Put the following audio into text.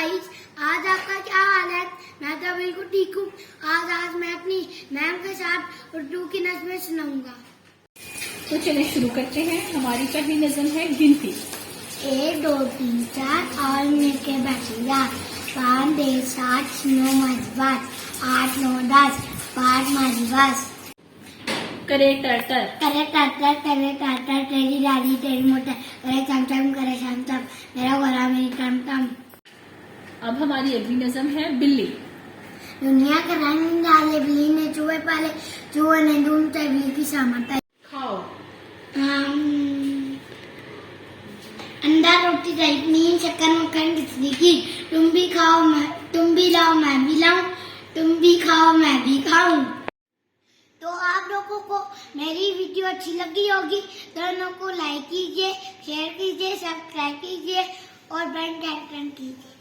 Guys, आज आपका क्या हाल है? मैं तो बिल्कुल ठीक हूँ। आज मैं अपनी मैम के साथ उर्दू की नज़्में सुनाऊंगा। तो चलिए शुरू करते हैं। हमारी पहली नज़म है गिनती। 1 2 3 4 और मिलके बैठेगा। 5 6 7 9 माझी बात, 8 9 10 5 माझी बात। करे टर्टर, करे टाटर, तेरी दादी तेरी मोटर, करे चमचम करे चमचम, मेरा गोरा मेरी टमटम। अब हमारी अगली नज़म है बिल्ली। दुनिया का रंग डाले, बिल्ली ने चूहे पाले, चूहे ने ढूंढते बिल्ली की सामत। खाओ, अंडा रोटी चटनी शक्कर मक्खन खिचड़ी की, तुम भी खाओ तुम भी लाओ मैं भी लाऊं, तुम भी खाओ मैं भी खाऊं। तो आप लोगों को मेरी वीडियो अच्छी लगी होगी, दोनों को लाइक कीजिए, शेयर कीजिए, सब्सक्राइब कीजिए और बेल आइकन कीजिए।